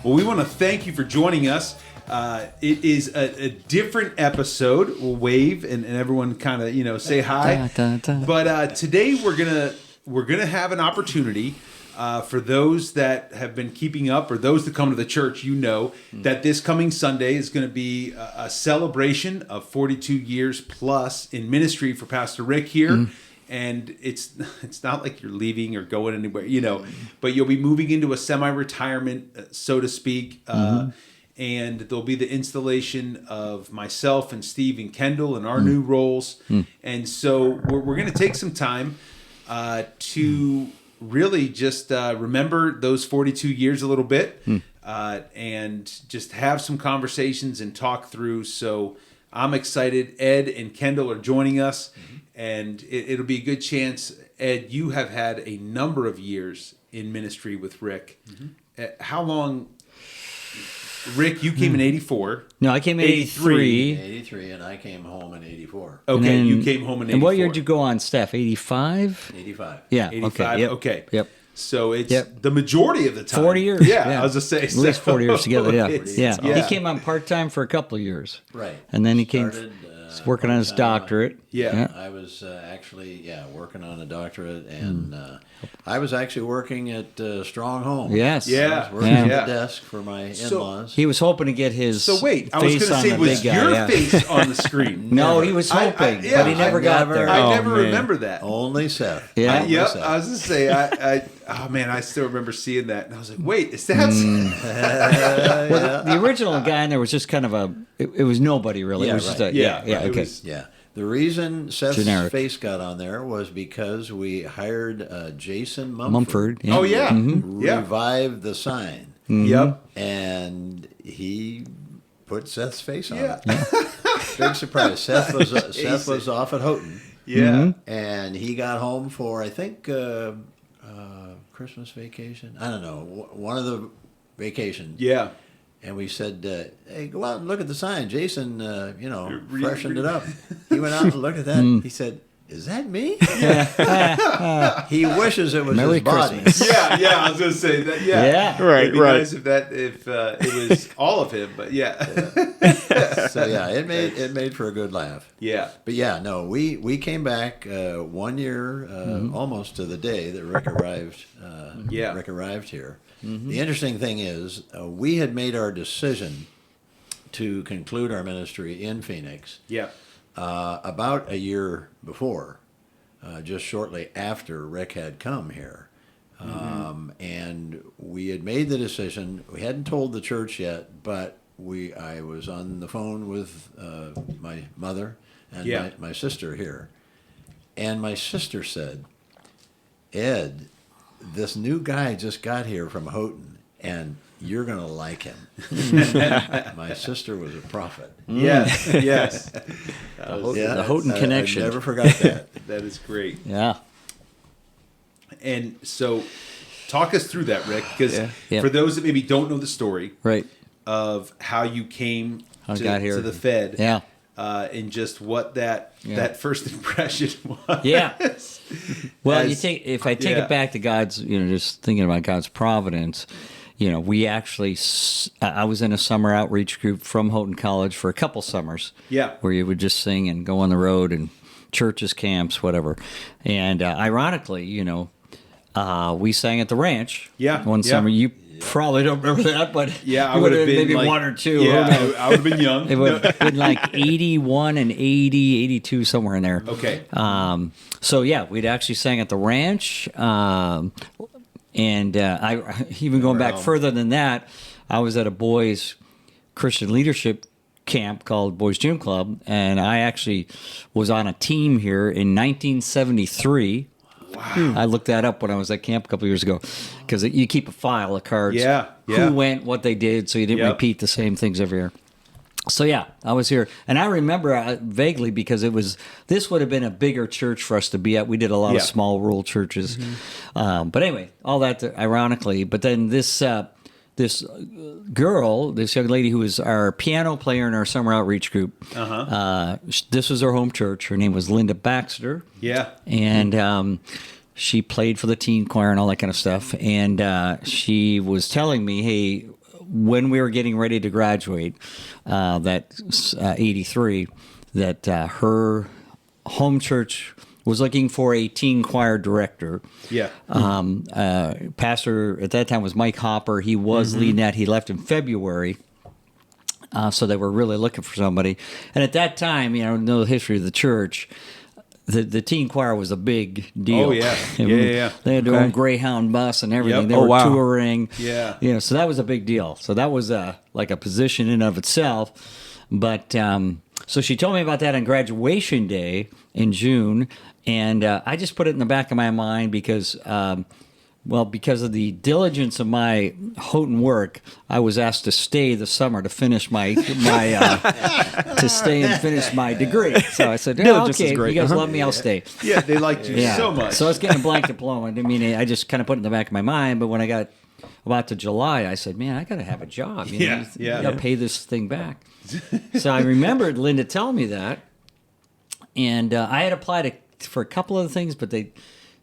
Well, we want to thank you for joining us. It is a different episode. We'll wave and everyone kind of say hi. But today we're gonna have an opportunity for those that have been keeping up, or those that come to the church. That this coming Sunday is going to be a celebration of 42 years plus in ministry for Pastor Rick here. And it's not like you're leaving or going anywhere, but you'll be moving into a semi-retirement, so to speak. And there'll be the installation of myself and Steve and Kendall in our new roles. And so we're going to take some time to really just remember those 42 years a little bit and just have some conversations and talk through. So I'm excited. Ed and Kendall are joining us. And it'll be a good chance. Ed, you have had a number of years in ministry with Rick. How long? Rick, you came in 84. No, I came in 83. 83, and I came home in 84. Okay, you came home in 84. And what year did you go on staff? 85? 85. Yeah, 85, okay. Yep. So it's the majority of the time. 40 years. Yeah, I was going to say. At least 40 years together, yeah. Yeah. He came on part-time for a couple of years. Right. And then he came working on his doctorate. I was actually working on a doctorate, and I was actually working at Strong Home. Yes. I was working at the desk for my in-laws. He was hoping to get his So wait, I was going to say, was your face on the screen? No, he was hoping, but he never got there. I never remember that. Only Seth. Yeah. I was going to say, I still remember seeing that. And I was like, wait, is that... Well, the original guy in there was just kind of it was nobody really. Yeah, it was right. just okay. The reason Seth's Generic. face got on there was because we hired Jason Mumford. Oh, yeah. Revive the sign. Yep. And he put Seth's face on it. Big surprise. Seth was off at Houghton. Yeah. And he got home for, I think, Christmas vacation. I don't know. One of the vacations. Yeah. And we said, hey, go out and look at the sign. Jason, freshened it up. He went out and looked at that. He said, is that me? He wishes it was Merry his body. Christmas. Yeah, I was going to say that. Yeah. Right, It'd be nice if it was all of him, but So it made for a good laugh. Yeah. But we came back 1 year, almost to the day that Rick arrived. Rick arrived here. The interesting thing is, we had made our decision to conclude our ministry in Phoenix. Yeah. About a year before, just shortly after Rick had come here. And we had made the decision. We hadn't told the church yet, but I was on the phone with my mother and my sister here. And my sister said, Ed, this new guy just got here from Houghton, and you're going to like him. My sister was a prophet. Yes. The Houghton connection. I never forgot that. That is great. Yeah. And so talk us through that, Rick, because for those that maybe don't know the story of how you came to the Fed, and just what that first impression was. Yeah. Well, if I take it back to God's, just thinking about God's providence, we actually, I was in a summer outreach group from Houghton College for a couple summers. Yeah. Where you would just sing and go on the road and churches, camps, whatever. And ironically, we sang at the ranch. Yeah. One summer. You probably don't remember that, but I would have been maybe like, one or two. Yeah, I would have been young. It would have been like 81 and 80, 82, somewhere in there. Okay. So we'd actually sang at the ranch. And I even going back further than that, I was at a boys' Christian leadership camp called Boys Gym Club, and I actually was on a team here in 1973. Wow. I looked that up when I was at camp a couple years ago, because you keep a file of cards. Who went, what they did, so you didn't repeat the same things every year. So I was here, and I remember vaguely because this would have been a bigger church for us to be at. We did a lot of small rural churches, but anyway, all that ironically. But then this girl, this young lady who was our piano player in our summer outreach group, this was her home church. Her name was Linda Baxter. Yeah, and she played for the teen choir and all that kind of stuff. And she was telling me, hey, when we were getting ready to graduate, that 83, that her home church was looking for a teen choir director. Yeah. Pastor at that time was Mike Hopper. He was leading that. He left in February. So they were really looking for somebody. And at that time, know the history of the church, the teen choir was a big deal. Oh, yeah. Yeah. They had their own Greyhound bus and everything. Yep. They were touring. Yeah. So that was a big deal. So that was like a position in of itself. But so she told me about that on graduation day in June. And I just put it in the back of my mind because, because of the diligence of my Houghton work, I was asked to stay the summer to finish my to stay and finish my degree. So I said, okay, you guys love me, I'll stay. Yeah, they liked you so much. So I was getting a blank diploma. I just kind of put it in the back of my mind. But when I got about to July, I said, man, I got to have a job. You got to pay this thing back. So I remembered Linda telling me that. And I had applied for a couple of things, but they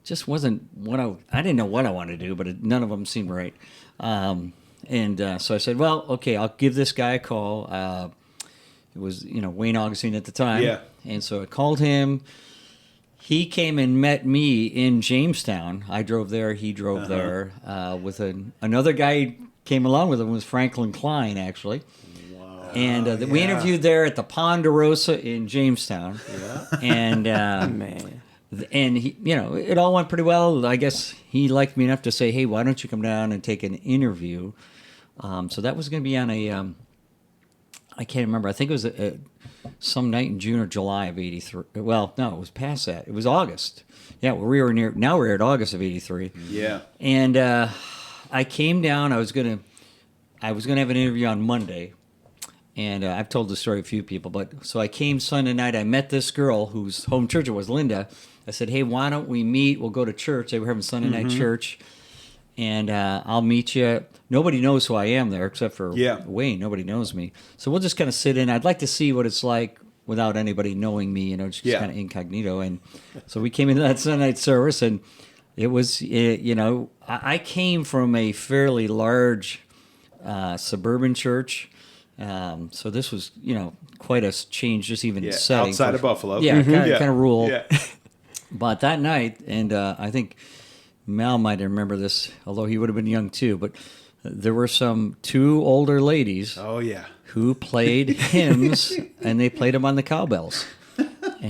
just wasn't what I didn't know what I wanted to do, but none of them seemed right. So I said, well, okay, I'll give this guy a call. It was, Wayne Augustine at the time. Yeah. And so I called him. He came and met me in Jamestown. I drove there. He drove there with another guy came along with him. Was Franklin Klein, actually. Wow. And we interviewed there at the Ponderosa in Jamestown. Yeah. And man. And he, it all went pretty well. I guess he liked me enough to say, "Hey, why don't you come down and take an interview?" So that was going to be on I can't remember. I think it was some night in June or July of '83. Well, no, it was past that. It was August. Yeah, now we're at August of '83. Yeah. And I came down. I was gonna have an interview on Monday. And I've told the story to a few people, but so I came Sunday night. I met this girl whose home church it was, Linda. I said, "Hey, why don't we meet? We'll go to church." They were having Sunday night church, and I'll meet you. Nobody knows who I am there except for Wayne. Nobody knows me, so we'll just kind of sit in. I'd like to see what it's like without anybody knowing me, just kind of incognito. And so we came into that Sunday night service, and it was, I came from a fairly large suburban church. So this was, quite a change, just even setting. Outside of Buffalo. Yeah, kind of rural. Yeah. But that night, and I think Mal might remember this, although he would have been young too, but there were two older ladies who played hymns, and they played them on the cowbells. And,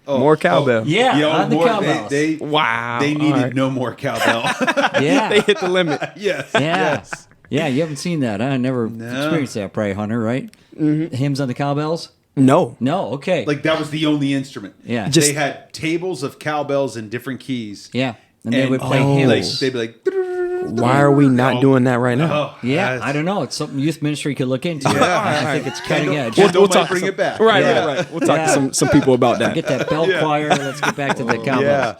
more cowbell. On the cowbells. Wow. They needed no more cowbell. They hit the limit. Yes. Yeah. Yes. Yeah, you haven't seen that. I never experienced that, probably, Hunter, right? Mm-hmm. Hymns on the cowbells? No, okay. Like that was the only instrument. Yeah. They had tables of cowbells in different keys. Yeah. And they would play hymns. They'd be like, why are we not doing that right now? I don't know. It's something youth ministry could look into. Yeah. I think it's cutting edge. We'll talk bring it back. Right. We'll talk to some people about that. Get that bell choir. Let's get back to the cowbells. Yeah.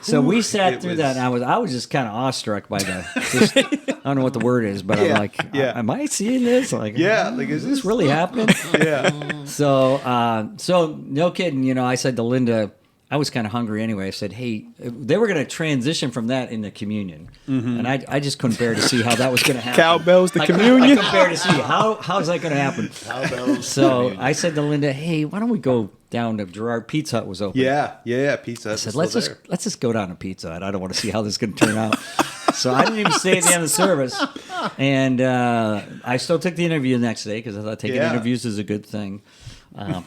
So we sat through that, and I was just kind of awestruck by I don't know what the word is, but I'm like, am I seeing this? Like, is this really happening? Yeah. So no kidding, I said to Linda, I was kind of hungry anyway. I said, hey, they were going to transition from that into communion, and I just couldn't bear to see how that was going to happen. Cowbells to communion? I couldn't bear to see how's that going to happen. Cowbells. So I said to Linda, hey, why don't we go down to Gerard? Pizza Hut was open. Yeah, Pizza Hut. I said, let's just go down to Pizza Hut. I don't want to see how this is going to turn out. So I didn't even stay at the end of the service, and I still took the interview the next day because I thought taking interviews is a good thing.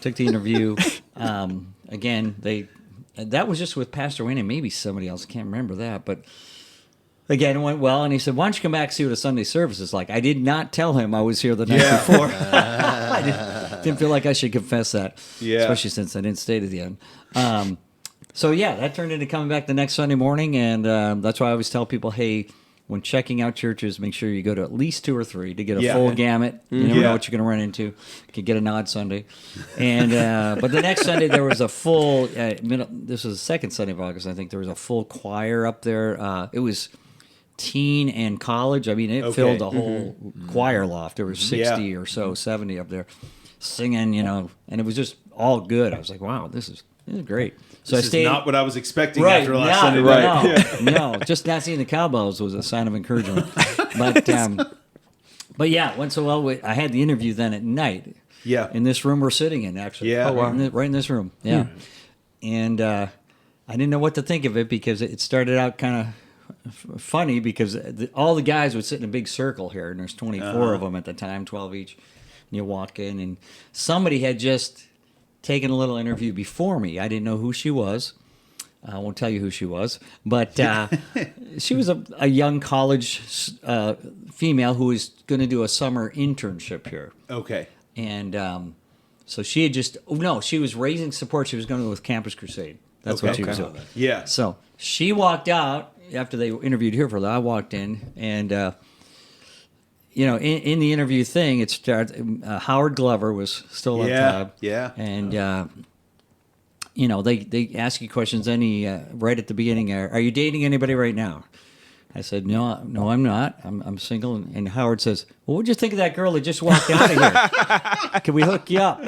Took the interview. Again, that was just with Pastor Wayne and maybe somebody else. I can't remember that, but again, it went well. And he said, "Why don't you come back and see what a Sunday service is like?" I did not tell him I was here the night before. I didn't feel like I should confess that, especially since I didn't stay to the end. So that turned into coming back the next Sunday morning, and that's why I always tell people, hey, when checking out churches, make sure you go to at least 2 or 3 to get a full gamut. You never know what you're going to run into. You could get an odd Sunday. And but the next Sunday, there was a full, this was the second Sunday of August, I think, there was a full choir up there. It was teen and college. I mean, it filled the whole choir loft. There was 60 or so, 70 up there singing, and it was just all good. I was like, wow, this is great. So this I stayed. Is not what I was expecting after last Sunday night. No, just not seeing the cowbells was a sign of encouragement. But But yeah, once in a while, I had the interview then at night. Yeah. In this room we're sitting in, actually. Yeah. Oh, wow. Right in this room. Yeah. And I didn't know what to think of it because it started out kind of funny because all the guys would sit in a big circle here, and there's 24 of them at the time, 12 each. And you walk in, and somebody had just taken a little interview before me. I didn't know who she was. I won't tell you who she was, but she was a young college female who was going to do a summer internship here. Okay. And so she had she was raising support. She was going to go with Campus Crusade. That's what she was doing. Yeah. So she walked out after they interviewed her for that. I walked in, and in the interview thing, it started. Howard Glover was still up top. Yeah. And they ask you questions. Right at the beginning, are you dating anybody right now? I said, no, I'm not. I'm single. And Howard says, well, what'd you think of that girl that just walked out of here? Can we hook you up?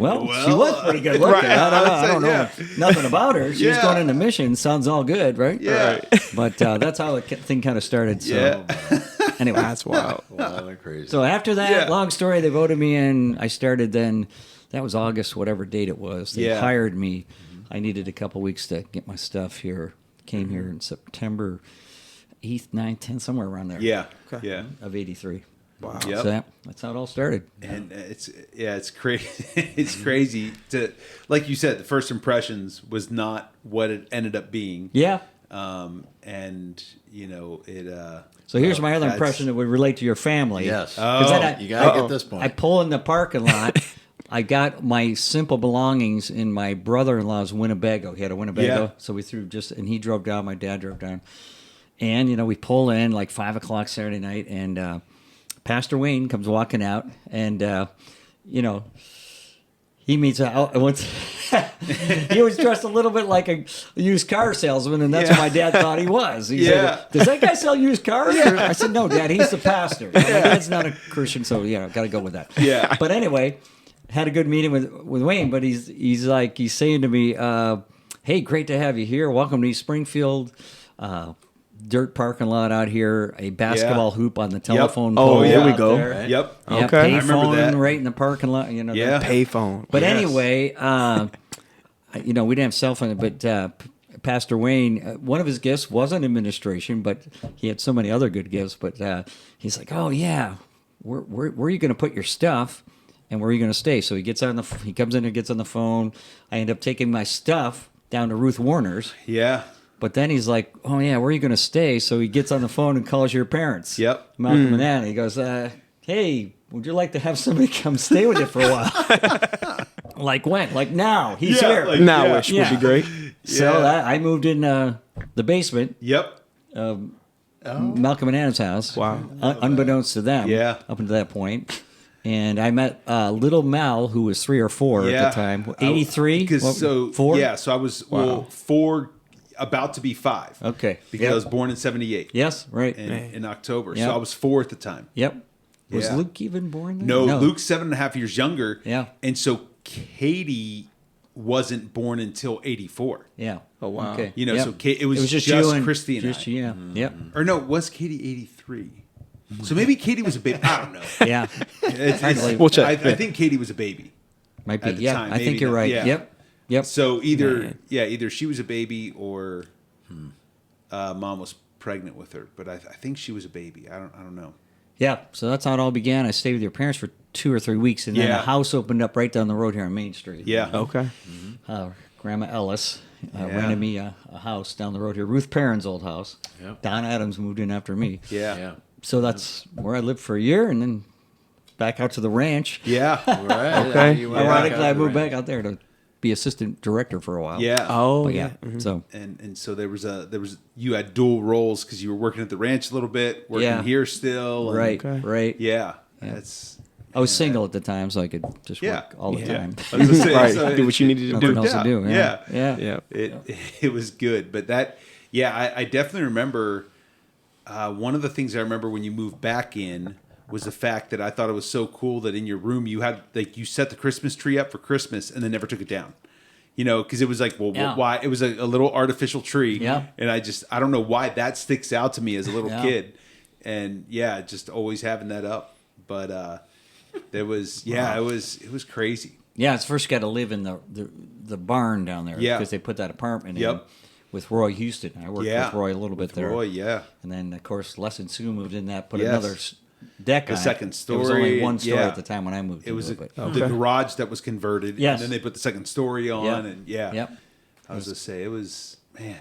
Well, she was pretty good looking. Right. I don't know nothing about her. She was going into mission. Sounds all good, right? Yeah. But that's how the thing kind of started. So. Anyway. That's wild. Wow, crazy. So after that, long story, they voted me in. I started then. That was August, whatever date it was. They hired me. I needed a couple weeks to get my stuff here. Came here in September 8th, 9th, 10th, somewhere around there. Yeah. Okay. Yeah. Of 83. Wow. Yep. So that's how it all started. And it's crazy. It's crazy to, like you said, the first impressions was not what it ended up being. Yeah. And it. So here's my other impression that would relate to your family. Yes. You gotta get this point. I pull in the parking lot. I got my simple belongings in my brother-in-law's Winnebago. He had a Winnebago, so we threw and he drove down. My dad drove down, and we pull in like 5 o'clock Saturday night, and Pastor Wayne comes walking out, and he meets out. He was dressed a little bit like a used car salesman, and that's what my dad thought he was. He said, does that guy sell used cars? I said, no, Dad, he's the pastor. My dad's not a Christian, so got to go with that. Yeah. But anyway. Had a good meeting with Wayne, but he's saying to me, hey, great to have you here. Welcome to East Springfield. Dirt parking lot out here, a basketball hoop on the telephone pole. Oh, here we go. There. Yep. Yeah, Okay. pay I remember phone that. right in the parking lot. Payphone. But anyway, we didn't have cell phone, but Pastor Wayne, one of his gifts wasn't administration, but he had so many other good gifts. But he's like, oh, yeah, where are you going to put your stuff? And where are you going to stay? So he comes in and gets on the phone. I end up taking my stuff down to Ruth Warner's. Yeah. But then he's like, oh, yeah, where are you going to stay? So he gets on the phone and calls your parents. Yep. Malcolm and Anna. He goes, hey, would you like to have somebody come stay with you for a while? Like when? Like now. He's here. Like, Now-ish would be great. So I moved in the basement. Yep. Malcolm and Anna's house. Wow. Unbeknownst to them. Yeah. Up until that point. And I met little Mal, who was 3 or 4 at the time. 83? So 4? Yeah, so I was 4, about to be 5. Okay. Because I was born in 78. Yes, right. In October. Yep. So I was 4 at the time. Yep. Was Yeah. Luke even born then? No, Luke's 7.5 years younger. Yeah. And so Katie wasn't born until 84. Yeah. Oh, wow. Okay. So it was just you and Christy and just I. Yeah. Yep. Or no, was Katie 83? So maybe Katie was a baby. I don't know. Yeah. We'll check. I think Katie was a baby. Might be. At the Yeah. time, I think maybe you're not. right. Yeah. Yep. So either she was a baby or mom was pregnant with her. But I think she was a baby. I don't know. Yeah. So that's how it all began. I stayed with your parents for 2 or 3 weeks, and then a house opened up right down the road here on Main Street. Yeah. Okay. Grandma Ellis rented me a house down the road here. Ruth Perrin's old house. Yep. Don Adams moved in after me. Yeah. So that's where I lived for a year, and then back out to the ranch. Yeah. Right. Okay. You went Ironically, back I out moved the back out there to be assistant director for a while. Yeah. Oh, But yeah. yeah. So And so there was you had dual roles because you were working at the ranch a little bit, working here still. And right. Okay. Right. Yeah. That's. I was single at the time, so I could just work all the time. I was gonna say, Right. so Do what you needed to Nothing do. else to do. Yeah. Yeah. It was good, but I definitely remember. One of the things I remember when you moved back in was the fact that I thought it was so cool that in your room you had you set the Christmas tree up for Christmas and then never took it down. Because it was like, why? It was a little artificial tree, Yeah. and I don't know why that sticks out to me as a little kid. and just always having that up. But it was it was crazy. Yeah, it's first got to live in the barn down there because they put that apartment in with Roy Houston. I worked with Roy a little bit there. Roy, and then of course Les and Sue moved in that, put another deck on the second story. It was only one story at the time when I moved. It was the garage that was converted, and then they put the second story on, and I was to say it was a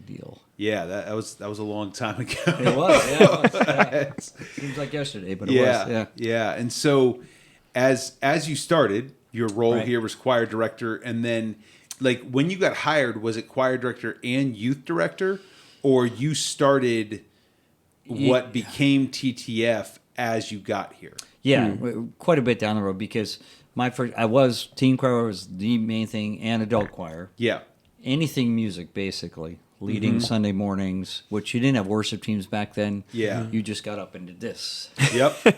deal. Yeah, that was a long time ago. It was, yeah. Seems like yesterday, but it was. Yeah. And so, as you started, your role here was choir director, and then, like, when you got hired, was it choir director and youth director, or you started what became TTF as you got here? Yeah, quite a bit down the road, because teen choir was the main thing, and adult choir. Yeah. Anything music, basically. Leading Sunday mornings, which you didn't have worship teams back then. Yeah. You just got up and did this. Yep. The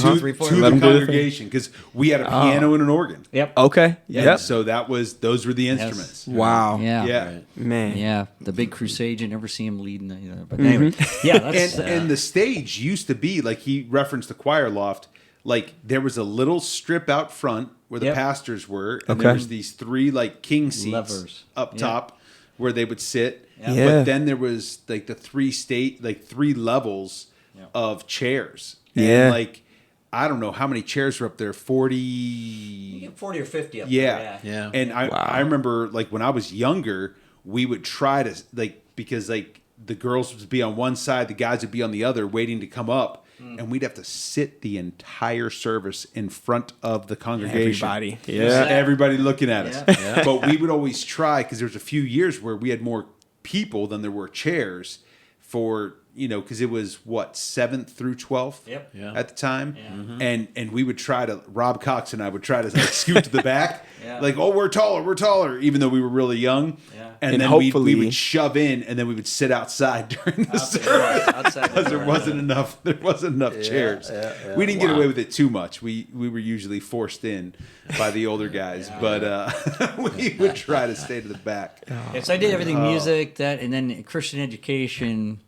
2, 3, 4. To the congregation, because we had a piano and an organ. Yep. Okay. Yep. So those were the instruments. Yes. Wow. Yeah. Right. Man. Yeah. The big crusade, you never see him leading. But anyway, that's... And the stage used to be, like he referenced the choir loft, like there was a little strip out front where the pastors were, and there was these 3 like king seats up top where they would sit. Yeah. But then there was like the 3 levels of chairs. And like, I don't know how many chairs were up there, 40... You get 40 or 50 up there. Yeah. And I remember, like, when I was younger, we would try to, like, because like the girls would be on one side, the guys would be on the other waiting to come up. And we'd have to sit the entire service in front of the congregation. Everybody. Everybody looking at us. Yeah. But we would always try, because there was a few years where we had more people than there were chairs for, because it was, 7th through 12th at the time. Yeah. And we would try to, Rob Cox and I would try to like scoot to the back. Like, oh, we're taller, even though we were really young. Yeah. And then we would shove in, and then we would sit outside during the service because there wasn't enough chairs. Yeah. We didn't get away with it too much. We were usually forced in by the older guys, but we would try to stay to the back. Yes, I did everything music, and then Christian education.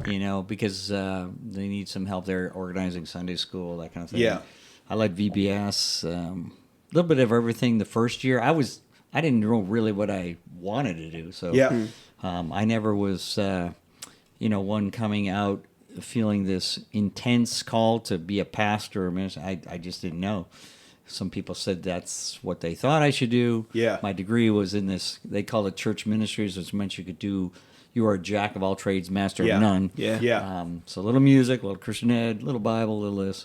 Because they need some help there organizing Sunday school, that kind of thing. Yeah, I led VBS, a little bit of everything. The first year, I didn't know really what I wanted to do. So I never was, one coming out feeling this intense call to be a pastor or minister. I just didn't know. Some people said that's what they thought I should do. Yeah, my degree was in this. They called it church ministries, which meant you could do. You are a jack of all trades, master of none. Yeah. So a little music, a little Christian ed, a little Bible, a little this.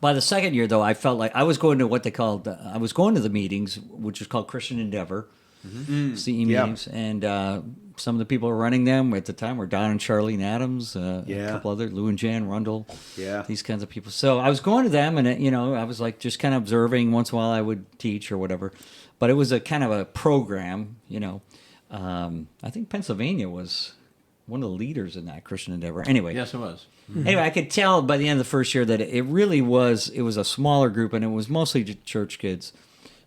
By the second year, though, I felt like I was going to what they called. I was going to the meetings, which was called Christian Endeavor, CE meetings, and some of the people running them at the time were Don and Charlene Adams, a couple other Lou and Jan Rundle, these kinds of people. So I was going to them, and I was like just kind of observing. Once in a while, I would teach or whatever, but it was a kind of a program, I think Pennsylvania was one of the leaders in that Christian Endeavor. Anyway. Yes, it was. Anyway, I could tell by the end of the first year that it really was, it was a smaller group, and it was mostly church kids.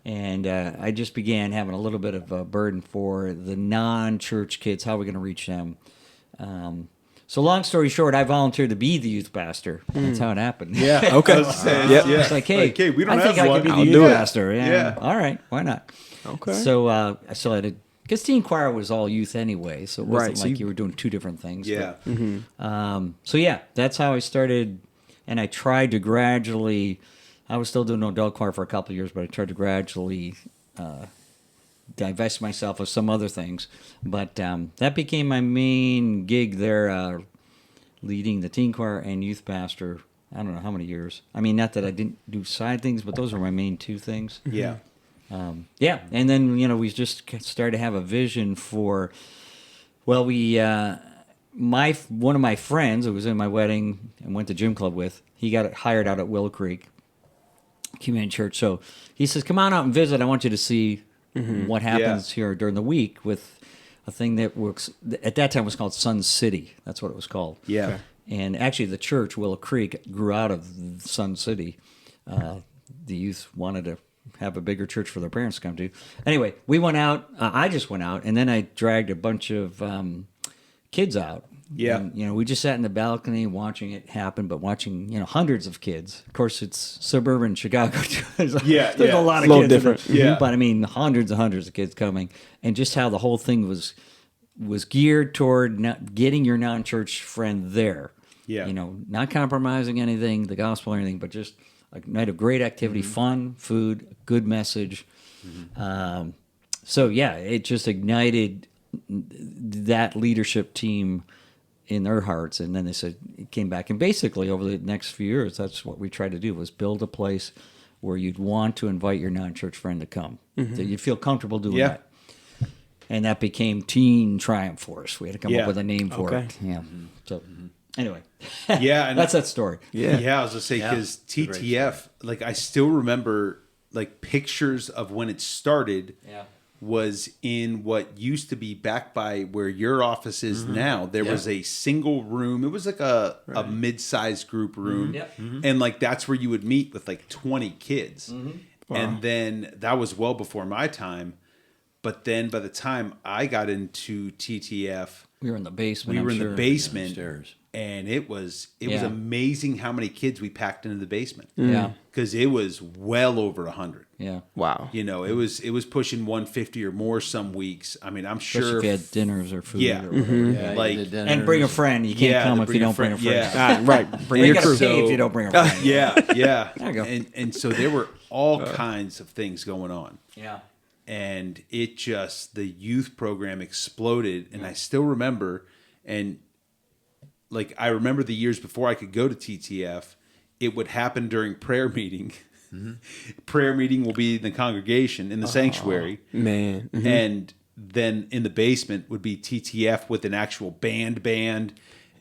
And I just began having a little bit of a burden for the non-church kids. How are we going to reach them? So long story short, I volunteered to be the youth pastor. That's how it happened. Yeah. Okay. It's like, hey, we don't I think have I one. could be the I'll youth do it. pastor. Yeah. All right. Why not? Okay. So I still had to, because teen choir was all youth anyway, so it wasn't so like you were doing 2 different things. Yeah. But, that's how I started, and I tried to gradually. I was still doing adult choir for a couple of years, but I tried to gradually divest myself of some other things. But that became my main gig there, leading the teen choir and youth pastor. I don't know how many years. I mean, not that I didn't do side things, but those were my main 2 things. Yeah. And then we just started to have a vision for. Well, one of my friends who was in my wedding and went to gym club with, he got hired out at Willow Creek Community Church. So he says, "Come on out and visit. I want you to see what happens here during the week with a thing that works." At that time, it was called Sun City. That's what it was called. Yeah. Okay. And actually, the church Willow Creek grew out of Sun City. The youth wanted to have a bigger church for their parents to come to. Anyway, we went out. I just went out, and then I dragged a bunch of kids out Yeah. And, we just sat in the balcony watching it happen, but watching, hundreds of kids. Of course, it's suburban Chicago. There's a lot of little kids. different. Yeah. But I mean, hundreds and hundreds of kids coming. And just how the whole thing was geared toward getting your non-church friend there. Yeah. Not compromising anything, the gospel or anything, but just a night of great activity, fun, food, good message. So, yeah, it just ignited that leadership team in their hearts. And then it came back. And basically, over the next few years, that's what we tried to do, was build a place where you'd want to invite your non-church friend to come, that you'd feel comfortable doing that. And that became Teen Triumph Force. We had to come up with a name for it. Yeah. So, anyway. Yeah. And that's that story. Yeah. I was going to say, because TTF, like, I still remember, like, pictures of when it started. Yeah. Was in what used to be back by where your office is now. There was a single room. It was like a mid-sized group room. And like that's where you would meet with like 20 kids. Wow. And then that was well before my time. But then by the time I got into TTF, we were in the basement. The basement. And it was amazing how many kids we packed into the basement. Yeah. Because it was well over 100. Yeah. Wow. It was pushing 150 or more some weeks. I mean, I'm sure especially if you had dinners or food. Yeah. Or whatever. Like and bring a friend. You can't come if you don't bring a friend. Yeah. Right. Bring your crew. If you don't bring a friend. Yeah. There you go. And so there were all kinds of things going on. Yeah. And the youth program exploded. And I still remember, and like I remember the years before I could go to TTF, it would happen during prayer meeting. Prayer meeting will be in the congregation in the sanctuary. Man. And then in the basement would be TTF with an actual band.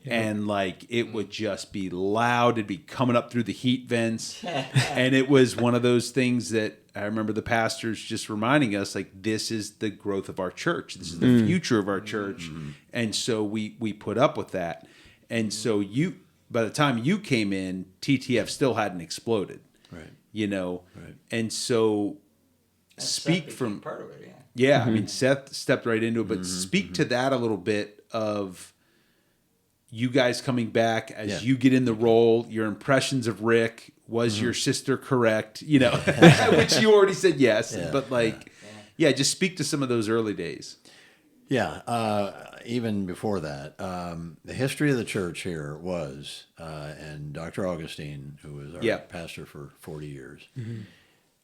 And like it would just be loud. It'd be coming up through the heat vents. And it was one of those things that I remember the pastors just reminding us, like, this is the growth of our church. This is the future of our church. And so we put up with that. And so by the time you came in, TTF still hadn't exploded. Right. Right. And so speak from part of it, I mean, Seth stepped right into it, but speak to that a little bit of you guys coming back as you get in the role, your impressions of Rick. Was your sister correct? Which you already said yes, but just speak to some of those early days. Yeah, even before that, the history of the church here was, and Dr. Augustine, who was our pastor for 40 years,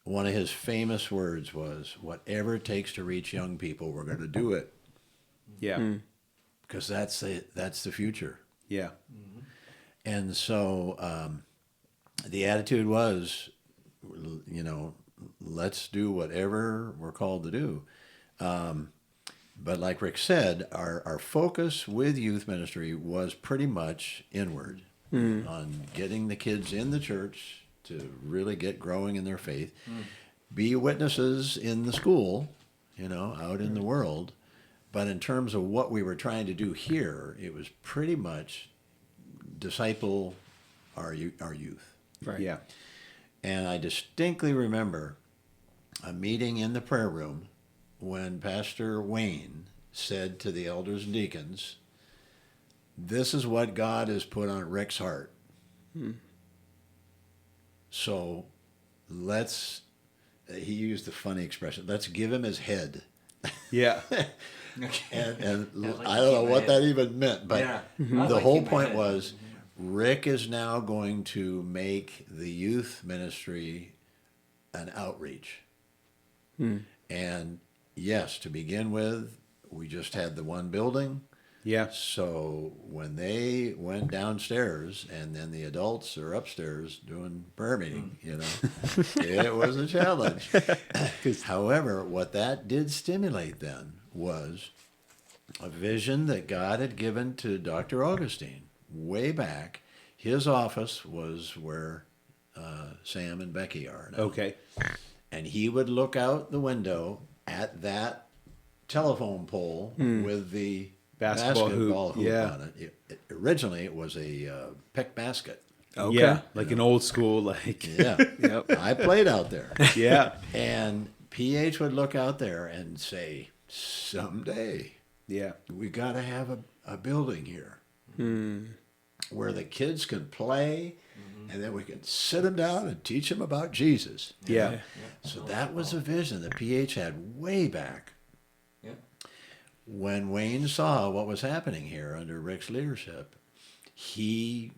one of his famous words was, "Whatever it takes to reach young people, we're going to do it." Yeah, because that's the future. Yeah, and so the attitude was, let's do whatever we're called to do. But like Rick said, our focus with youth ministry was pretty much inward on getting the kids in the church to really get growing in their faith, be witnesses in the school, out in the world. But in terms of what we were trying to do here, it was pretty much disciple our youth. Right. Yeah. And I distinctly remember a meeting in the prayer room when Pastor Wayne said to the elders and deacons, "This is what God has put on Rick's heart. So he used the funny expression, let's give him his head." Yeah. and I don't know what that even meant, but the whole point was Rick is now going to make the youth ministry an outreach. And yes, to begin with, we just had the one building. Yeah. So when they went downstairs and then the adults are upstairs doing prayer meeting, it was a challenge. However, what that did stimulate then was a vision that God had given to Dr. Augustine way back. His office was where Sam and Becky are now. Okay. And he would look out the window at that telephone pole with the basketball hoop on it. Originally, it was a pick basket. Okay. Yeah, like an old school, I played out there. Yeah. And PH would look out there and say, "Someday, we got to have a building here." where the kids could play, and then we could sit them down and teach them about Jesus. Yeah. So that was a vision that PH had way back. Yeah. When Wayne saw what was happening here under Rick's leadership, he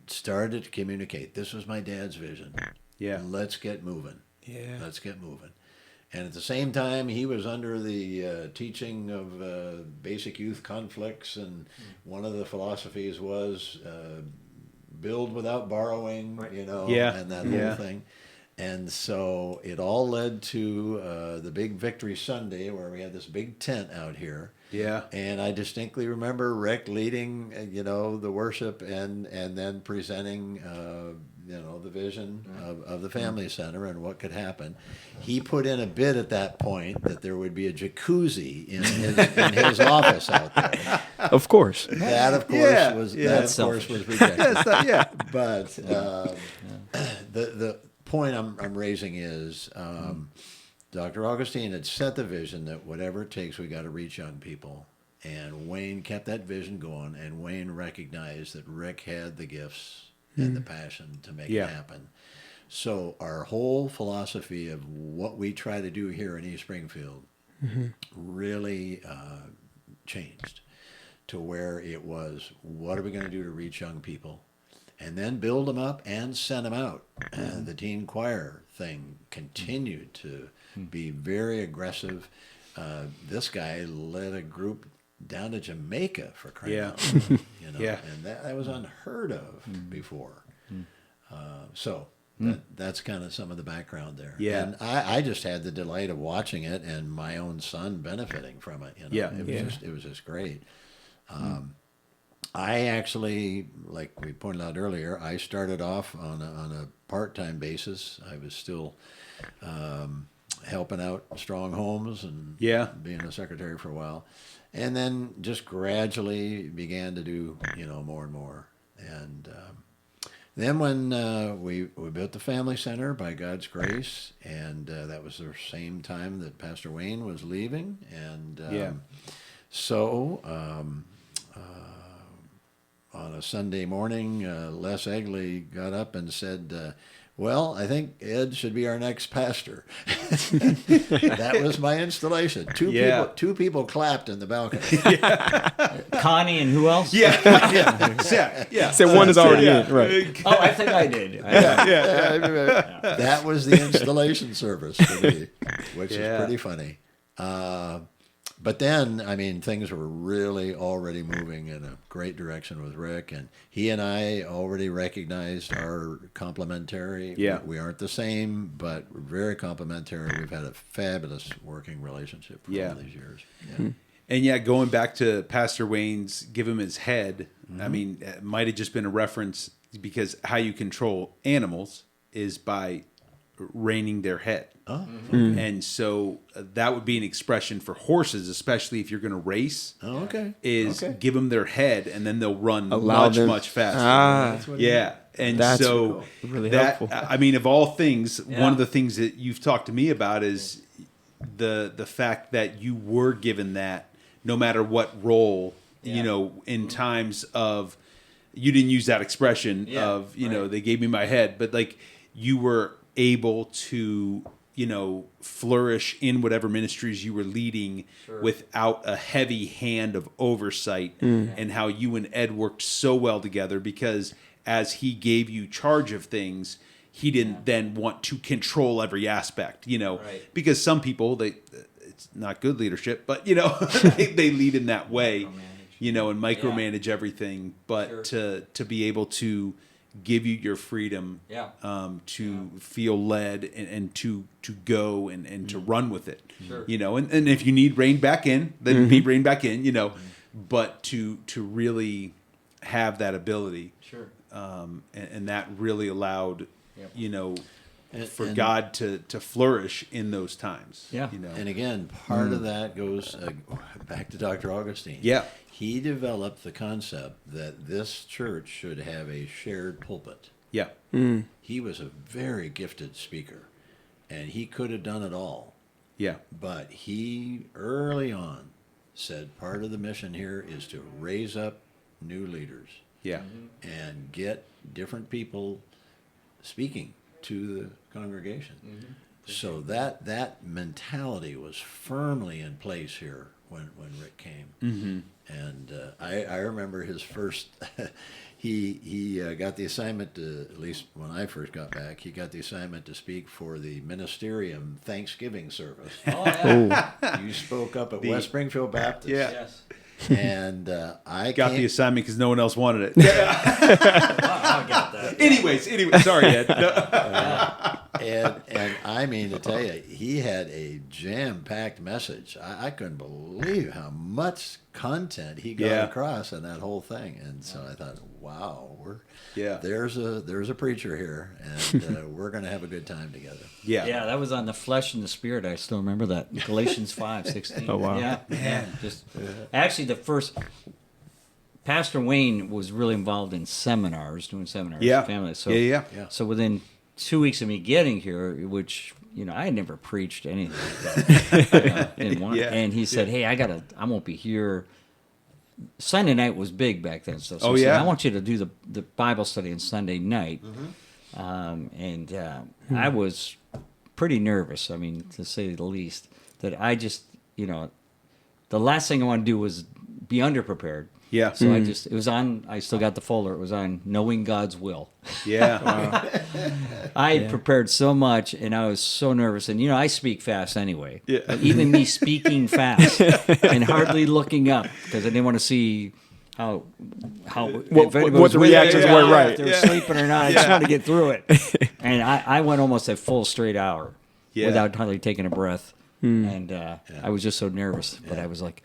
started to communicate. This was my dad's vision. Yeah. Let's get moving. Yeah. Let's get moving. And at the same time, he was under the teaching of basic youth conflicts, and one of the philosophies was build without borrowing, you know, and that whole thing. And so it all led to the big Victory Sunday, where we had this big tent out here. Yeah. And I distinctly remember Rick leading, the worship and then presenting, the vision of the family center and what could happen. He put in a bid at that point that there would be a jacuzzi in his office out there. Of course. That, of course, was rejected. But the point I'm raising is Dr. Augustine had set the vision that whatever it takes, we got to reach young people. And Wayne kept that vision going, and Wayne recognized that Rick had the gifts and the passion to make it happen. So our whole philosophy of what we try to do here in East Springfield really changed to where it was, what are we going to do to reach young people? And then build them up and send them out. And the teen choir thing continued to be very aggressive. This guy led a group down to Jamaica, for crying out loud, and that was unheard of before. That's kind of some of the background there. Yeah. And I just had the delight of watching it and my own son benefiting from it. It was just great. I actually, like we pointed out earlier, I started off on a part-time basis. I was still helping out Strong Homes and being a secretary for a while. And then just gradually began to do, more and more. And then when we built the family center by God's grace, and that was the same time that Pastor Wayne was leaving. And so on a Sunday morning, Les Egley got up and said, well, I think Ed should be our next pastor. That was my installation. Two people clapped in the balcony. Connie and who else? So one is already in, right? Oh, I think I did. That was the installation service for me, which is pretty funny. But then, things were really already moving in a great direction with Rick, and he and I already recognized our complementary. Yeah. We aren't the same, but we're very complementary. We've had a fabulous working relationship for all these years. And going back to Pastor Wayne's give him his head, it might have just been a reference because how you control animals is by reining their head. And so that would be an expression for horses, especially if you're going to race. Is give them their head, and then they'll run much faster. And that's so really helpful. Of all things, one of the things that you've talked to me about is the fact that you were given that no matter what role, in times of, you didn't use that expression of, they gave me my head, but like you were able to, flourish in whatever ministries you were leading without a heavy hand of oversight, and how you and Ed worked so well together because as he gave you charge of things, he didn't then want to control every aspect, because some people, it's not good leadership, but, they lead in that way, and micromanage everything, but to be able to give you your freedom to feel led and to go and to run with it. And if you need rein back in, then be rein back in, but to really have that ability. And that really allowed, for God to flourish in those times. And again, part of that goes back to Dr. Augustine. He developed the concept that this church should have a shared pulpit. He was a very gifted speaker, and he could have done it all. But he, early on, said part of the mission here is to raise up new leaders. Yeah. And get different people speaking to the congregation. So that mentality was firmly in place here when Rick came. And I remember his first, he got the assignment to, at least when I first got back, he got the assignment to speak for the ministerium Thanksgiving service. Oh, yeah. You spoke up at West Springfield Baptist. Yeah. Yes. And I Got the assignment because no one else wanted it. I got that. Anyways, sorry, Ed. No. and I mean to tell you, he had a jam-packed message. I couldn't believe how much content he got across in that whole thing. And so I thought, wow, there's a preacher here, and we're going to have a good time together. Yeah, that was on the flesh and the spirit. I still remember that. Galatians 5:16. Oh, wow. Yeah, man. Actually, the first Pastor Wayne was really involved in seminars, doing seminars Yeah. with families. So, Yeah. So within 2 weeks of me getting here, which I had never preached anything like that, and he said, "Hey, I won't be here." Sunday night was big back then. So he said, I want you to do the Bible study on Sunday night. I was pretty nervous, to say the least, that I just, the last thing I want to do was be underprepared. Yeah. So I still got the folder. It was on Knowing God's Will. Yeah. I had prepared so much, and I was so nervous. And, I speak fast anyway. Yeah. But even me speaking fast and hardly looking up, because I didn't want to see how what the reactions were, right. if they were sleeping or not. I just wanted to get through it. And I went almost a full straight hour without hardly taking a breath. And I was just so nervous, but I was like,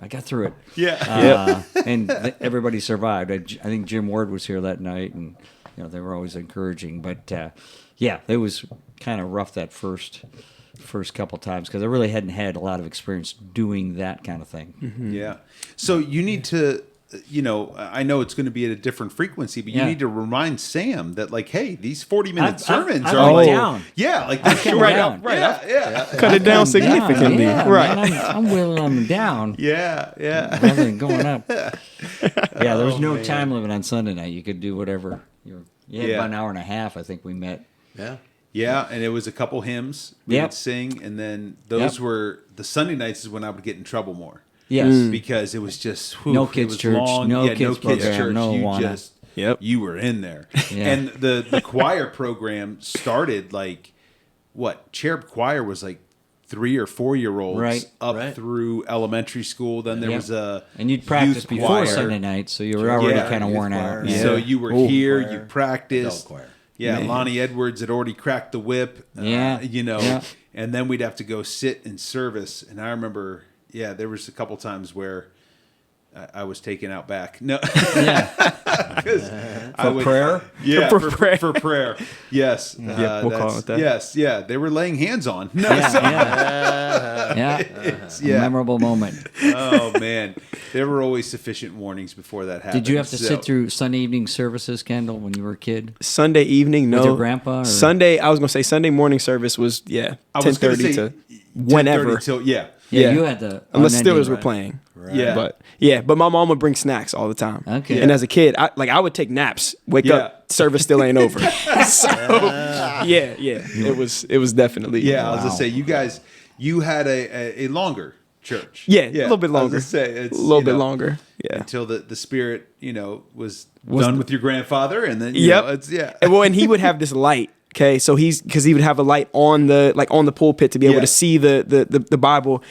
I got through it. Yeah. And everybody survived. I think Jim Ward was here that night, and they were always encouraging. But it was kind of rough that first couple times because I really hadn't had a lot of experience doing that kind of thing. Mm-hmm. Yeah. So you need to. I know it's going to be at a different frequency, but you need to remind Sam that, like, hey, these 40-minute sermons are like, down. Yeah, like they're down. Right. Yeah. Cut it down significantly. Right. Man, I'm whittling them down. Yeah. Rather than going up. There was no time limit on Sunday night. You could do whatever. You had about an hour and a half, I think we met. Yeah. Yeah, and it was a couple hymns we would sing, and then those were the Sunday nights is when I would get in trouble more. Yes. Because it was just no kids church, long. no kids program, church. no You wanna. just you were in there. Yeah. And the choir program started like Cherub Choir was like 3 or 4 year olds up through elementary school. Then there was a and you'd practice youth before choir. Sunday night, so you were already kind of worn out. Yeah. So you were here, you practiced. Adult choir. Yeah, Lonnie Edwards had already cracked the whip. And then we'd have to go sit in service. And I remember, there was a couple times where I was taken out back. No, for prayer. Yeah, for prayer. For prayer. Yes, we'll call it that. Yes, they were laying hands on. No, Memorable moment. Oh man, there were always sufficient warnings before that happened. Did you have to sit through Sunday evening services, Kendall, when you were a kid? Sunday evening, no. With your grandpa? Or? Sunday, I was going to say Sunday morning service was 10:30 to whenever. Yeah, you had the unless Steelers were playing. Right. But my mom would bring snacks all the time. Okay. And as a kid, I would take naps. Wake up, service still ain't over. So it was definitely. Yeah, I was gonna say you had a longer church. Yeah, a little bit longer. I was gonna say it's a little bit longer. Yeah. Until the spirit, was done with your grandfather, and then and he would have this light. Okay, so because he would have a light on the pulpit to be able to see the Bible.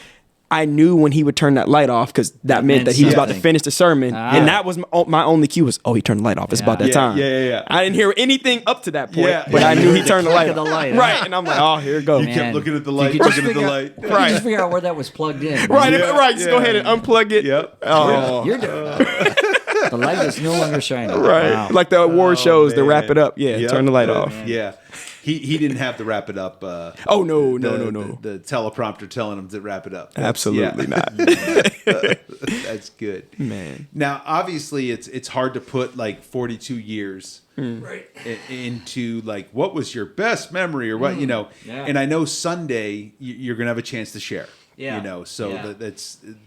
I knew when he would turn that light off because that meant that he was about to finish the sermon, and that was my only cue was, he turned the light off. It's about that time. Yeah. I didn't hear anything up to that point, but I knew he turned the light off. Right, and I'm like, here it goes. You kept looking at the light, looking at the light. You just figure out where that was plugged in. Right. Just go ahead and unplug it. Yep. Oh, you're doing it. The light is no longer shining. Right, like the award shows to wrap it up. Turn the light off. Yeah. He didn't have to wrap it up. No. The teleprompter telling him to wrap it up. Absolutely not. That's good, man. Now, obviously, it's hard to put like 42 years into like what was your best memory or what. And I know Sunday you're gonna have a chance to share. Yeah. You know, so Yeah.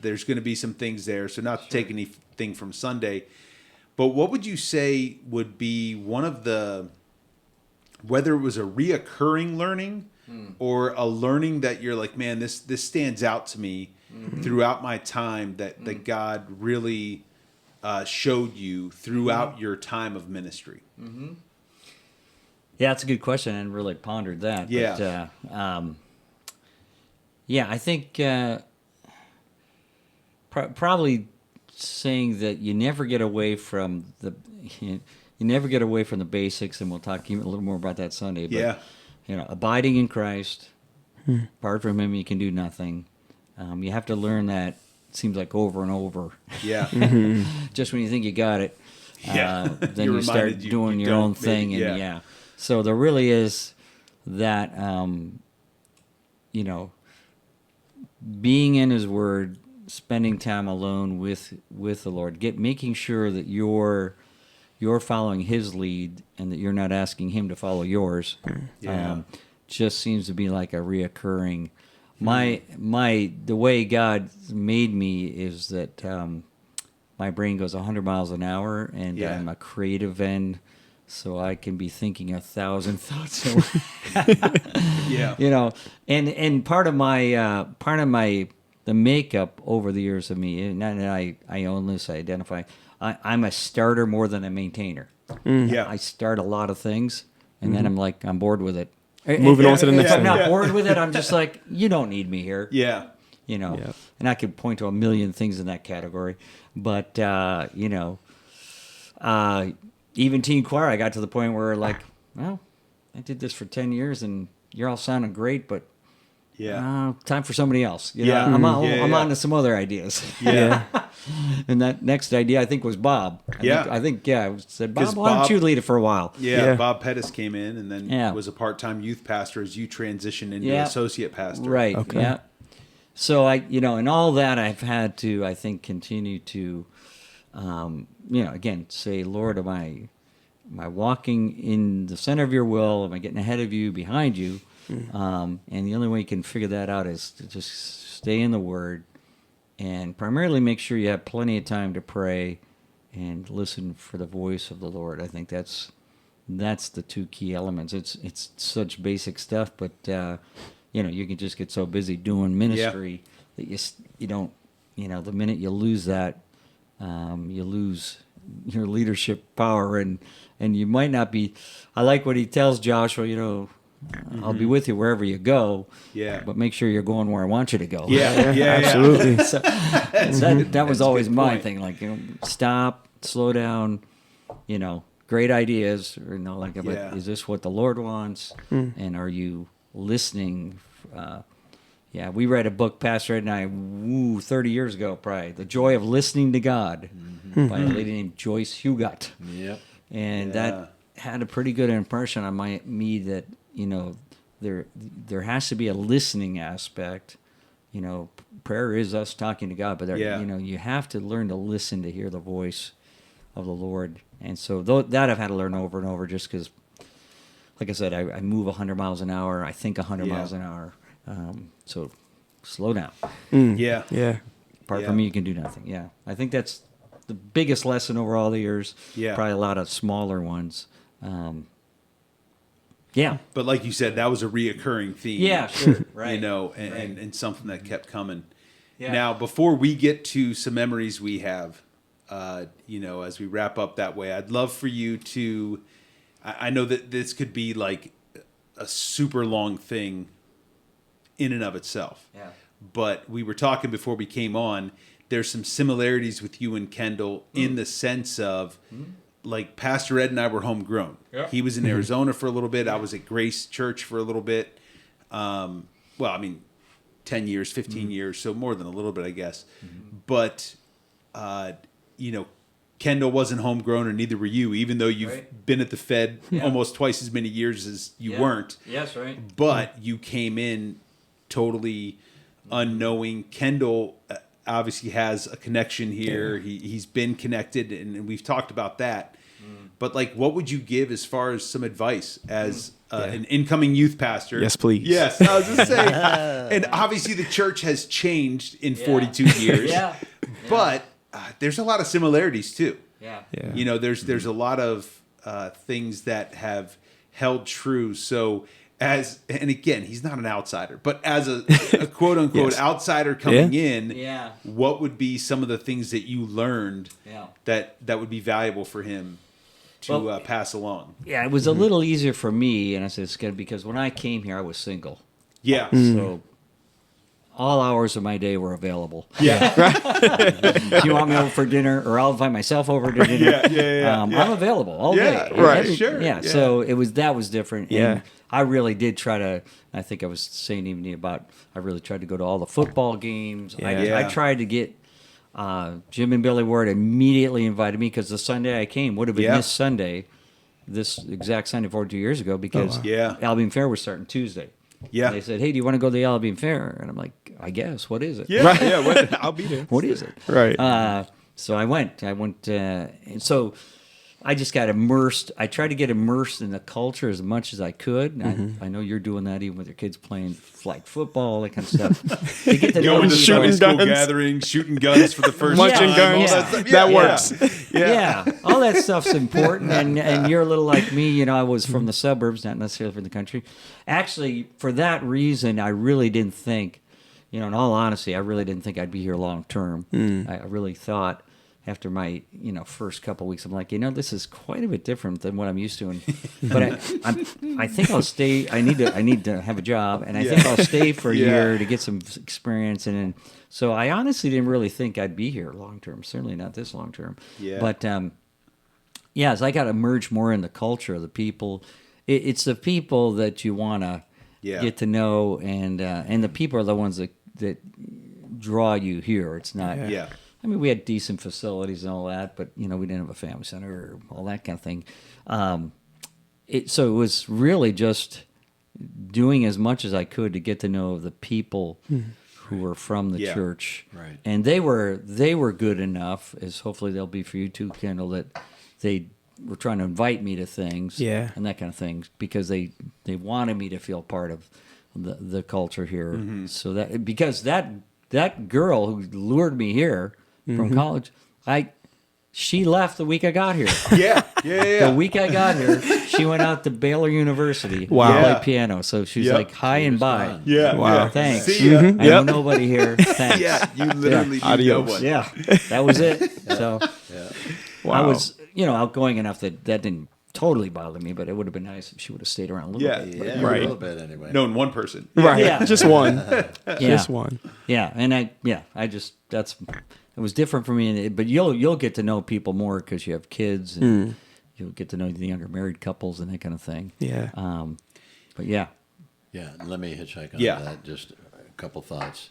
there's going to be some things there. So not to take anything from Sunday, but what would you say would be one of the, whether it was a reoccurring learning or a learning that you're like, man, this stands out to me throughout my time that God really showed you throughout your time of ministry? Yeah, that's a good question. I hadn't really pondered that. Yeah. But, I think probably saying that you never get away from the basics, and we'll talk a little more about that Sunday. But, Yeah. Abiding in Christ. Apart from Him, you can do nothing. You have to learn that. It seems like over and over. Yeah. Just when you think you got it, Yeah. then You're you start reminded you doing your don't, own thing, maybe, and So there really is that, being in His Word, spending time alone with the Lord, making sure that you're following His lead and that you're not asking Him to follow yours. Just seems to be like a reoccurring. The way God made me is that my brain goes 100 miles an hour, and I'm a creative end. So I can be thinking 1,000 thoughts. And part of the makeup over the years of me, and I own this, I identify, I'm a starter more than a maintainer. I start a lot of things, and then I'm bored with it. Moving on to the next If I'm thing. not bored with it, I'm just like, you don't need me here. Yeah. And I could point to a million things in that category. But, even teen choir, I got to the point where I did this for 10 years and you're all sounding great, but time for somebody else. I'm on to some other ideas. Yeah. And that next idea, I think, was Bob. I said, Bob, why don't Bob- you lead it for a while? Yeah. Bob Pettis came in and then was a part-time youth pastor as you transitioned into associate pastor. Right. Okay. Yeah. So and all that I've had to, I think, continue to, again, say, Lord, am I walking in the center of your will? Am I getting ahead of you, behind you? And the only way you can figure that out is to just stay in the Word and primarily make sure you have plenty of time to pray and listen for the voice of the Lord. I think that's the two key elements. It's such basic stuff, but you can just get so busy doing ministry that you don't, the minute you lose that, you lose your leadership power, and you might not be. I like what he tells Joshua, I'll be with you wherever you go. Yeah. But make sure you're going where I want you to go. Yeah. Absolutely. So, that was always good my point. thing. Like, stop, slow down. Great ideas. Or is this what the Lord wants? And are you listening? We read a book, Pastor Ed and I, 30 years ago, probably, "The Joy of Listening to God" by a lady named Joyce Hugot. Yep. And that had a pretty good impression on me that there has to be a listening aspect. Prayer is us talking to God, but you have to learn to listen to hear the voice of the Lord. And so that I've had to learn over and over, just because, like I said, I move 100 miles an hour. I think 100 miles an hour. So slow down. Yeah. Apart from me, you can do nothing. Yeah, I think that's the biggest lesson over all the years. Yeah. Probably a lot of smaller ones. But like you said, that was a reoccurring theme. Yeah, sure. Right. And something that kept coming. Yeah. Now, before we get to some memories we have, as we wrap up that way, I'd love for you to, I know that this could be like a super long thing in and of itself. Yeah. But we were talking before we came on, there's some similarities with you and Kendall in the sense of, like, Pastor Ed and I were homegrown. Yeah. He was in Arizona for a little bit. I was at Grace Church for a little bit. 10 years, 15 years, so more than a little bit, I guess. But, Kendall wasn't homegrown, and neither were you, even though you've been at the Fed almost twice as many years as you weren't. Yes, right. But you came in totally unknowing. Kendall obviously has a connection here. He's been connected, and we've talked about that. But, like, what would you give as far as some advice as an incoming youth pastor. Yes, please. Yes, I was just saying. And obviously the church has changed in 42 years. But there's a lot of similarities too. Yeah. You know, there's a lot of things that have held true. So and again, he's not an outsider, but as a quote unquote outsider coming in, what would be some of the things that you learned that would be valuable for him to pass along? Yeah, it was a little easier for me, and I said it's good because when I came here, I was single. Yeah. So all hours of my day were available. Yeah. If you want me over for dinner, or I'll invite myself over to dinner. I'm available all day. Right. Sure. Yeah. So that was different. Yeah. And I really did try to. I think I was saying even about. I really tried to go to all the football games. I tried to get. Jim and Billy Ward immediately invited me because the Sunday I came would have been this Sunday, this exact Sunday 42 years ago, because Albion Fair was starting Tuesday. Yeah. And they said, "Hey, do you want to go to the Albion Fair?" And I'm like, "I guess. What is it?" Yeah. Right. Yeah. I'll be there. What is it? Right. So I went, and so I just got immersed. I tried to get immersed in the culture as much as I could. I know you're doing that even with your kids playing flag football, that kind of stuff. To get to know Going to people. Sunday school gatherings, shooting guns for the first Munching time. guns. All that stuff. That works. Yeah, all that stuff's important, and you're a little like me. You know, I was from the suburbs, not necessarily from the country. Actually, for that reason, I really didn't think, you know, in all honesty, I really didn't think I'd be here long term. I really thought after my, you know, first couple of weeks, I'm like, you know, this is quite a bit different than what I'm used to. But I think I'll stay. I need to have a job, and I think I'll stay for a year to get some experience. And so I honestly didn't really think I'd be here long term. Certainly not this long term. Yeah. But as I got to merge more in the culture of the people. It's the people that you want to get to know, and the people are the ones that draw you here. It's not. Yeah. I mean, we had decent facilities and all that, but you know, we didn't have a family center or all that kind of thing. So it was really just doing as much as I could to get to know the people who were from the church, Right. and they were good enough, as hopefully they'll be for you too, Kendall, that they were trying to invite me to things, and that kind of thing, because they wanted me to feel part of the culture here. So that because that girl who lured me here from college, she left the week I got here. The week I got here, she went out to Baylor University to play piano. So she's like, hi and bye. Wow. Thanks. See ya. I know nobody here. Thanks. You literally knew no one. Yeah, that was it. So I was, you know, outgoing enough that didn't totally bother me, but it would have been nice if she would have stayed around a little bit. Yeah, Right. a little bit anyway. Knowing one person. Right. Yeah. Just one. Just one. Yeah, and I just it was different for me, but you'll get to know people more because you have kids, and you'll get to know the younger married couples and that kind of thing. Yeah. But yeah. Yeah, let me hitchhike on that. Just a couple thoughts.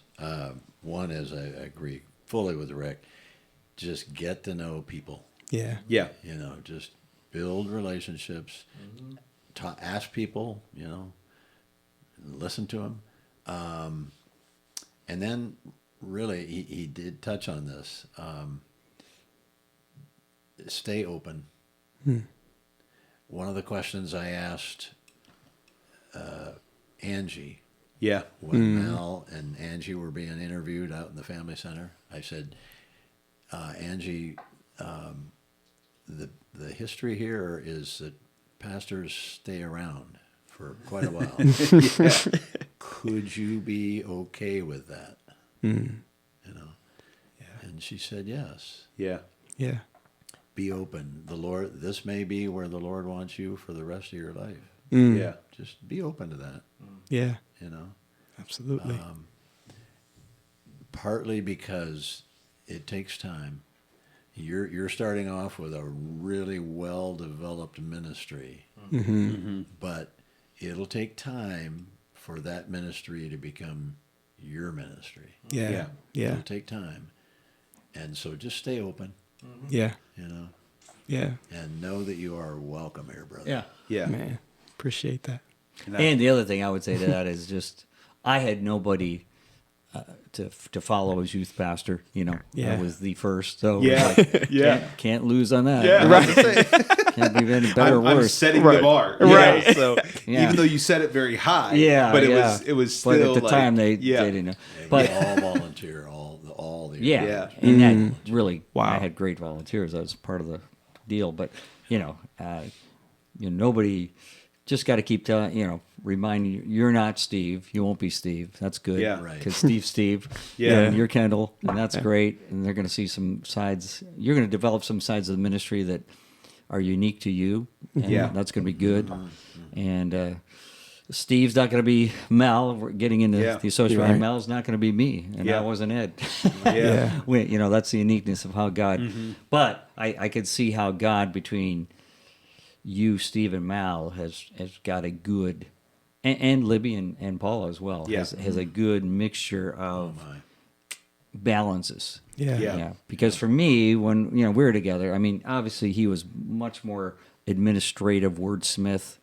One is I agree fully with Rick. Just get to know people. Yeah. Yeah. You know, just build relationships. Ask people. You know, listen to them, and then really he did touch on this. Stay open. One of the questions I asked Angie. Yeah. When Mel and Angie were being interviewed out in the family center, I said, Angie, the history here is that pastors stay around for quite a while. Could you be okay with that? You know? And she said yes. Yeah. Yeah. Be open. The Lord, this may be where the Lord wants you for the rest of your life. Yeah. Just be open to that. Yeah. You know? Absolutely. Partly because it takes time. You're starting off with a really well-developed ministry, but it'll take time for that ministry to become your ministry. Yeah. Yeah. It'll take time, and so just stay open. Yeah. You know. Yeah. And know that you are welcome here, brother. Yeah. Yeah. Man, appreciate that. And the other thing I would say to that is just I had nobody to follow as youth pastor. Yeah. I was the first, so Yeah. it was like, Yeah. can't lose on that. Yeah, Right. Can't be any better or I'm worse. setting Right. the bar. Right. Yeah, so Yeah. even though you set it very high, Yeah, but yeah. it was still But at the like, time they yeah. didn't know. But But all volunteer, all the yeah, Yeah. and that really, Wow. I had great volunteers. That was part of the deal. But nobody. Just got to keep telling, reminding you, you're not Steve. You won't be Steve. That's good. Yeah. Right. Because Steve's Steve. Yeah. And you're Kendall. And that's great. And they're going to see some sides. You're going to develop some sides of the ministry that are unique to you. And Yeah. that's going to be good. And Steve's not going to be Mel. We're getting into Yeah. the associate. Right. Mel's not going to be me. And Yeah. I wasn't Ed. Yeah. That's the uniqueness of how God. But I could see how God between you, Steve, and Mal has got a good, and Libby and Paula as well, Yeah. has a good mixture of balances. Yeah. Because for me, when we were together, I mean, obviously he was much more administrative wordsmith.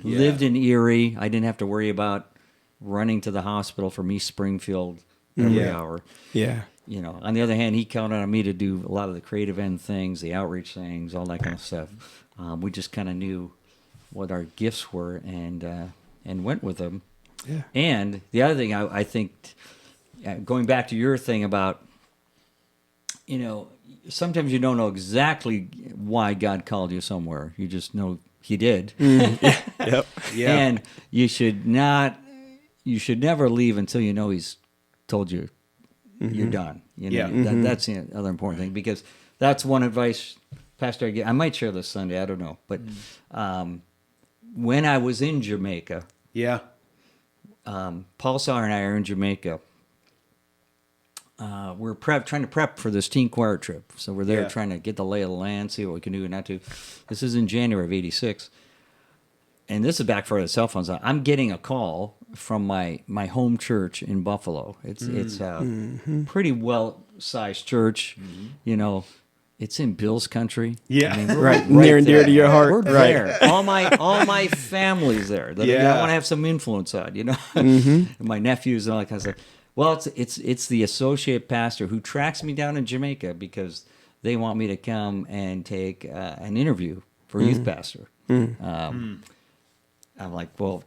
Lived in Erie. I didn't have to worry about running to the hospital from East Springfield every Yeah. hour. Yeah. On the other hand, he counted on me to do a lot of the creative end things, the outreach things, all that kind of stuff. We just kind of knew what our gifts were and went with them. Yeah. And the other thing I think, going back to your thing about, sometimes you don't know exactly why God called you somewhere. You just know He did. Yep. Yeah. And you should never leave until you know He's told you you're done. Yeah. That's the other important thing, because that's one advice, Pastor, I might share this Sunday, I don't know. But when I was in Jamaica, Yeah. Paul Sauer and I are in Jamaica. We're trying to prep for this teen choir trip. So we're there Yeah. trying to get the lay of the land, see what we can do and not do. This is in January of '86. And this is back for the cell phones. I'm getting a call from my home church in Buffalo. It's a pretty well-sized church. It's in Bill's country. Yeah. I mean, we're Right. Near and dear there. to your heart. We're Right. there. All my family's there. That I want to have some influence on. My nephews and all that kind of stuff. Well, it's the associate pastor who tracks me down in Jamaica because they want me to come and take an interview for youth pastor. I'm like, well,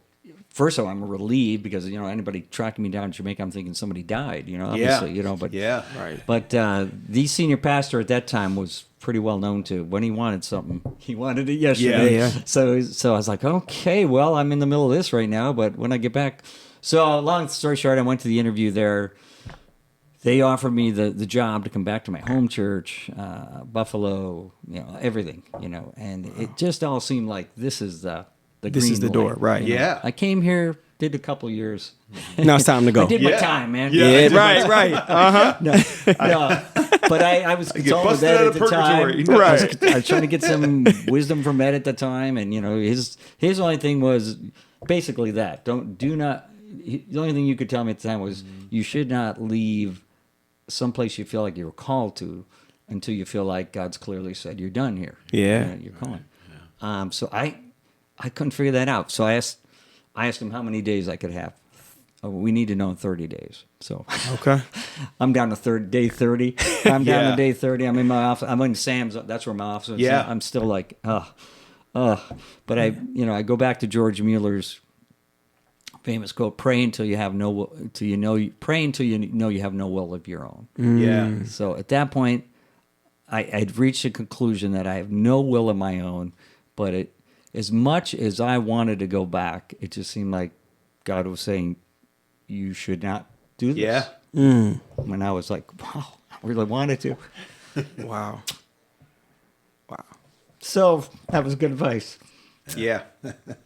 first of all, I'm relieved because anybody tracking me down in Jamaica, I'm thinking somebody died. Obviously, but Yeah. Right. But the senior pastor at that time was pretty well known to when he wanted something, he wanted it yesterday. Yeah. So I was like, okay, well, I'm in the middle of this right now, but when I get back. So long story short, I went to the interview there. They offered me the job to come back to my home church, Buffalo, everything, and it just all seemed like this is the This green is the light, door, right. Yeah. I came here, did a couple years. Now it's time to go. I did my Yeah. time, man. Yeah. Right. Uh-huh. No, but I was get consulting with busted Ed out at of the time. purgatory. Right. I was trying to get some wisdom from Ed at the time, and his only thing was basically that the only thing you could tell me at the time was you should not leave someplace you feel like you're called to until you feel like God's clearly said you're done here. Yeah. You're calling. So I couldn't figure that out. So I asked him how many days I could have. Oh, we need to know in 30 days. So Okay. I'm down to day 30. I'm down Yeah. to day 30. I'm in my office. I'm in Sam's. That's where my office is. Yeah. I'm still like, But I go back to George Mueller's famous quote: "Pray until you have no will, pray until you know you have no will of your own." Yeah. So at that point, I'd reached a conclusion that I have no will of my own. But as much as I wanted to go back, it just seemed like God was saying, "You should not do this." Yeah. And I was like, "Wow, I really wanted to." Wow. So that was good advice. Yeah.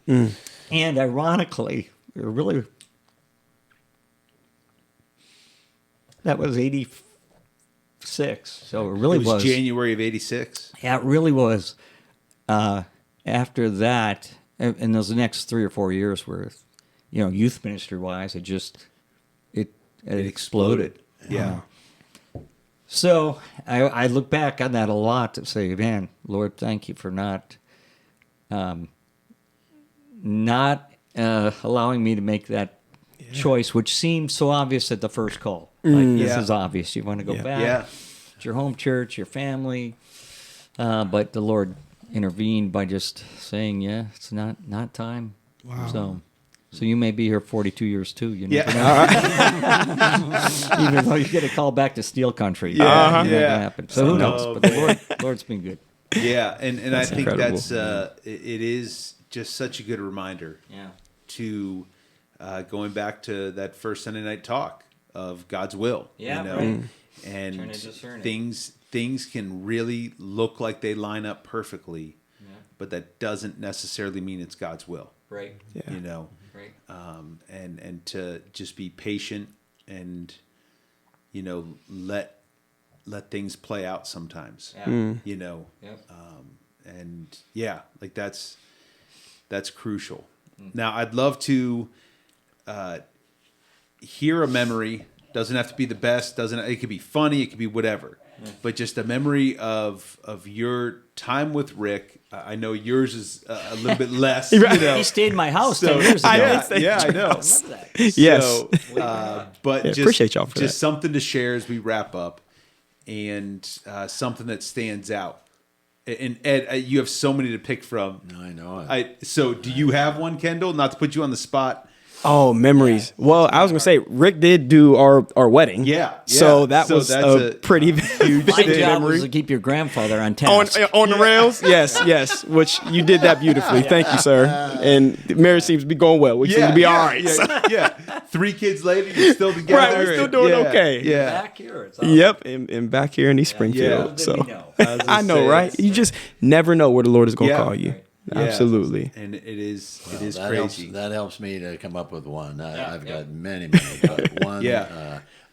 And ironically, that was 86. So it really It was January of '86. Yeah, it really was. After that, and those next 3 or 4 years were, youth ministry wise, it exploded. Yeah. So I look back on that a lot to say, man, Lord, thank you for not allowing me to make that choice, which seems so obvious at the first call. Like, this is obvious. You want to go back. Yeah. It's your home church, your family. But the Lord intervened by just saying, it's not time. Wow. So you may be here 42 years too. You never know. Even though you get a call back to Steel Country. That happen. So who knows? But the Lord's been good. Yeah, and I think incredible. that's it is just such a good reminder to going back to that first Sunday night talk of God's will. Yeah, you know? right. And things can really look like they line up perfectly, but that doesn't necessarily mean it's God's will. Right. Yeah. You know. Right. And to just be patient and, you know, let things play out sometimes. Yeah. You know. Yep. And like that's crucial. Now I'd love to hear a memory. Doesn't have to be the best. It could be funny. It could be whatever. But just a memory of your time with Rick. I know yours is a little bit less. You know. He stayed in my house 10 years ago. I know. I remember that. Yes. So, but just appreciate y'all for just that. something to share as we wrap up, and something that stands out. And Ed, you have so many to pick from. I know it. So do you have one, Kendall? Not to put you on the spot. Oh, memories. Well, I was gonna say Rick did do our wedding. Yeah. So that was that's a pretty huge My thing. job was to keep your grandfather on task. on the rails. Yes. Which you did that beautifully. Thank you, sir. And marriage seems to be going well. We seem to be all right. Yeah. 3 kids later, you're still together. Right, we're still doing okay. Yeah. Back here. It's awesome. Yep, and back here in East Springfield. Little So did we know. I know, right? You just never know where the Lord is going to call you. Right. Yeah. Absolutely. And it is that crazy. That helps me to come up with one. I've got many, but one.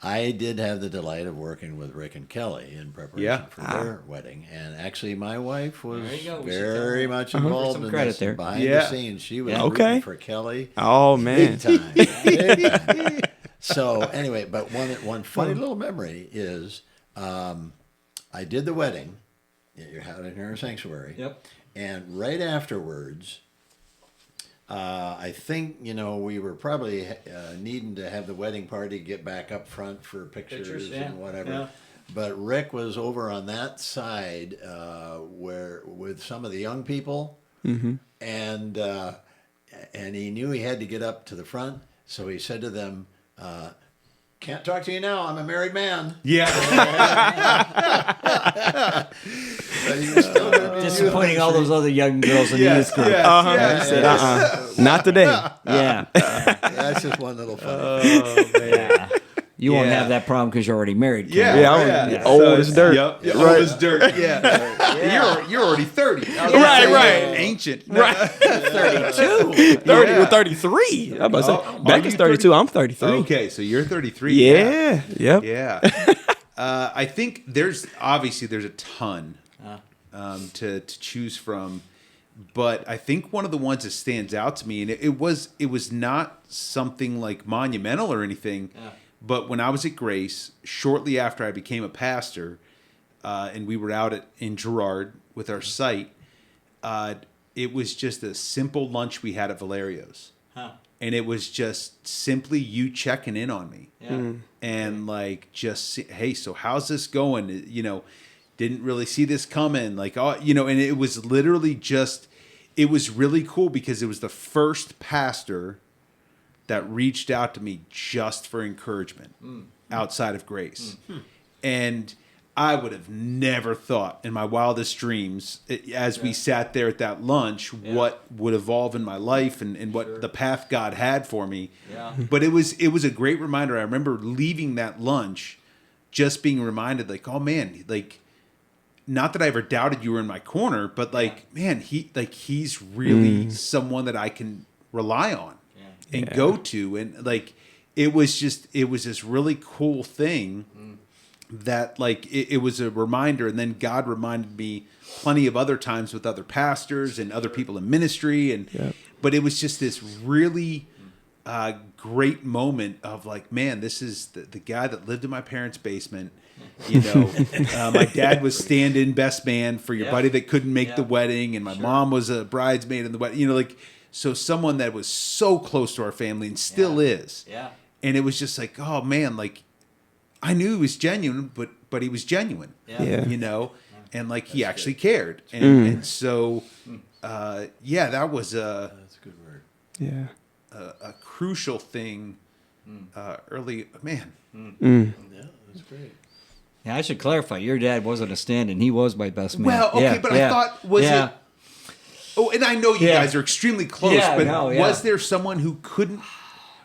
I did have the delight of working with Rick and Kelly in preparation for their wedding, and actually my wife was very much involved some in credit this there. behind the scenes. She was rooting for Kelly. Oh man. Big time. So anyway, but one funny little memory is I did the wedding. You're out in our sanctuary. Yep. And right afterwards, I think, we were probably needing to have the wedding party get back up front for pictures and whatever. Yeah. But Rick was over on that side where with some of the young people, and he knew he had to get up to the front, so he said to them, "Can't talk to you now. I'm a married man." Yeah. Disappointing all those other young girls in the youth group. Not today. Yeah. That's just one little funny. Oh man. You won't have that problem because you're already married. Yeah, old as dirt. Yep. Old as dirt. Yeah. You're already 30. Right. Ancient. Right. 32. 30 with 33. I'm about to say, back is 32. I'm 33. Okay, so you're 33. Yeah. Yep. Yeah. I think there's a ton to choose from, but I think one of the ones that stands out to me, and it was not something like monumental or anything, but when I was at Grace, shortly after I became a pastor, and we were out in Girard with our site, it was just a simple lunch we had at Valerio's. And it was just simply you checking in on me. And like, hey, so how's this going? Didn't really see this coming. And it was literally it was really cool because it was the first pastor that reached out to me just for encouragement outside of Grace. And I would have never thought in my wildest dreams, as we sat there at that lunch, what would evolve in my life and what the path God had for me. Yeah. But it was a great reminder. I remember leaving that lunch just being reminded, like, oh man, like, not that I ever doubted you were in my corner, but man, he's really someone that I can rely on and go to. And like, it was this really cool thing that like, it was a reminder. And then God reminded me plenty of other times with other pastors and other people in ministry. But it was just this really great moment of like, man, this is the guy that lived in my parents' basement. My dad was stand-in best man for your buddy that couldn't make the wedding, and my mom was a bridesmaid in the wedding. So someone that was so close to our family and still is. Yeah. And it was just like, oh man, like I knew he was genuine, but he was genuine. Yeah. You know, and like he actually cared. And so that was That's a good word. Yeah. a crucial thing early. Man. Yeah, that's great. Yeah, I should clarify. Your dad wasn't a stand-in. He was my best man. Well, okay, but I thought, was it? Oh, and I know you guys are extremely close, but was there someone who couldn't?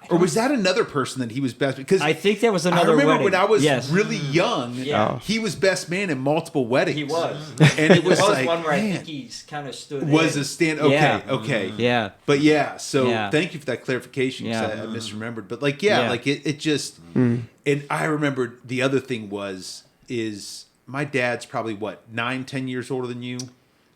Or was that another person that he was best? Because I think there was another I remember wedding. when I was Yes. really young, Yeah. he was best man in multiple weddings. He was. And it was There was like, one where I man, think he's kind of stood was in. a stand. Okay, Yeah. okay. Yeah. But yeah, so Yeah. thank you for that clarification because Yeah. I misremembered. But like, Yeah. like it just, and I remembered the other thing is my dad's probably what, 9-10 years older than you?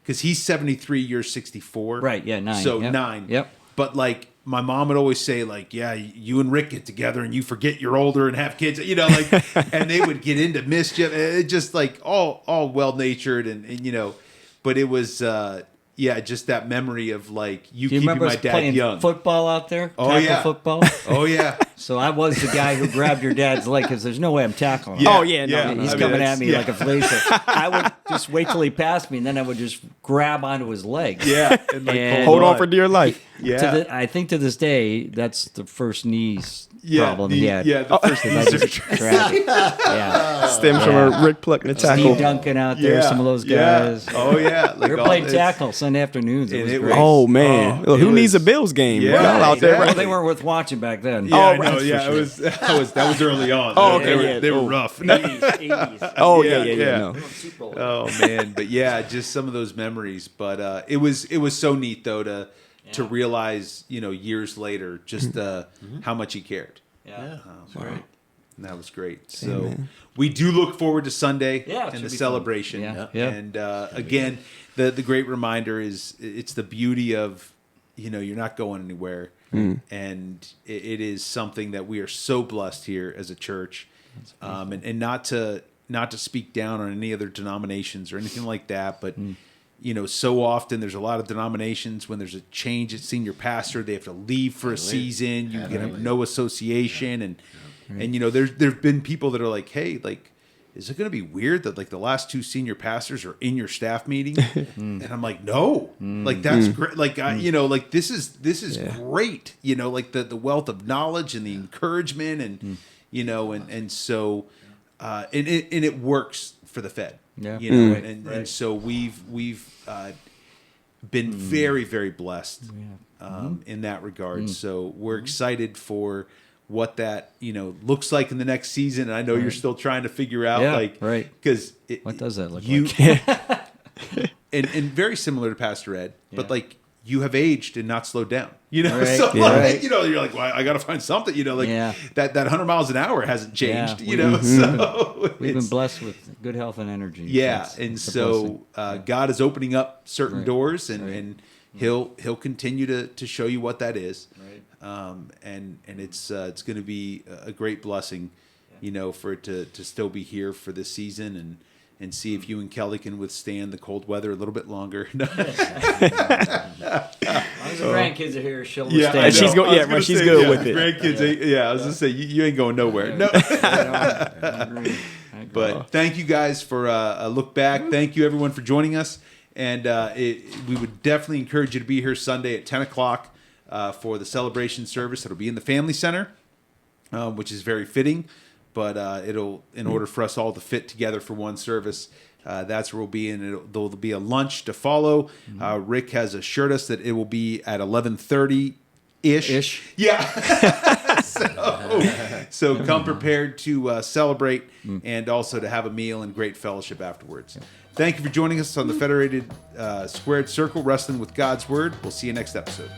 Because he's 73, you're 64. Right, yeah, 9. So Yep. 9. Yep. But like, my mom would always say like, yeah, you and Rick get together and you forget you're older and have kids, you know, like, and they would get into mischief. It just like all well-natured and you know, but it was, just that memory of like you Do you keeping remember my us dad playing young. football out there? Oh, Tackle yeah. football? Oh yeah. So I was the guy who grabbed your dad's leg because there's no way I'm tackling him. Yeah. Oh, yeah, no, He's I mean, coming that's- at me like a fleischer. I would just wait till he passed me, and then I would just grab onto his leg. Yeah. And like, And- Hold on for dear life. Yeah. I think to this day, that's the first knees problem. the Yeah, first knee Because I just surgery. grabbed it. Yeah. Stems from a Rick plucking a tackle. Steve Duncan out there, some of those guys. Oh yeah. We were all playing this- tackle Sunday afternoons. It And was it great. was- Oh man, Oh, who it needs a was- Bills game? Yeah, Y'all out there, Well, exactly. they weren't worth watching back then. Yeah, Oh, I know. that's for Yeah, sure. that was early on. Oh, they okay, were, yeah. they were Oh. rough. 80s. Oh Yeah, yeah. yeah. No. Oh man, but yeah, just some of those memories. But it was so neat though to realize, you know, years later just how much he cared. Yeah. That's great. And that was great. So we do look forward to Sunday Yeah, it and should the be fun. celebration. Yeah. Yeah. And again, the great reminder is it's the beauty of, you know, you're not going anywhere. And it is something that we are so blessed here as a church. And not to speak down on any other denominations or anything like that, but you know, so often there's a lot of denominations when there's a change at senior pastor, they have to leave for a season. You can have no association, and you know, there've been people that are like, hey, like, is it going to be weird that like the last 2 senior pastors are in your staff meeting? And I'm like, no, like that's great. Like, you know, like this is great. You know, like the wealth of knowledge and the encouragement and you know, and so and it works for the Fed. Yeah. You know, and so we've been very, very blessed in that regard. So we're excited for what that, you know, looks like in the next season. And I know you're still trying to figure out, Yeah, like, right. because What does that look like? and very similar to Pastor Ed, but like you have aged and not slowed down. You know, Right. so Yeah. like, you know, you're like, well, I got to find something. You know, like that 100 miles an hour hasn't changed. Yeah. You know, so We've been it's- blessed with good health and energy. yeah, It's and a so blessing. God is opening up certain Right. doors, and, Right. and He'll continue to show you what that is, Right. and it's going to be a great blessing, you know, for it to still be here for this season, and see if you and Kelly can withstand the cold weather a little bit longer. As long as the grandkids are here, she'll Yeah, stay. I know. she's go- I was yeah, gonna right, she's say, good yeah, with it. Grandkids, I was gonna say you ain't going nowhere. No. I agree. But thank you guys for a look back. Thank you everyone for joining us, and we would definitely encourage you to be here Sunday at 10 o'clock for the celebration service. It'll be in the Family Center, which is very fitting. But in order for us all to fit together for one service, that's where we'll be. And there'll be a lunch to follow. Rick has assured us that it will be at 11:30-ish. Yeah. so come prepared to celebrate and also to have a meal and great fellowship afterwards. Thank you for joining us on the Federated Squared Circle, Wrestling with God's Word. We'll see you next episode.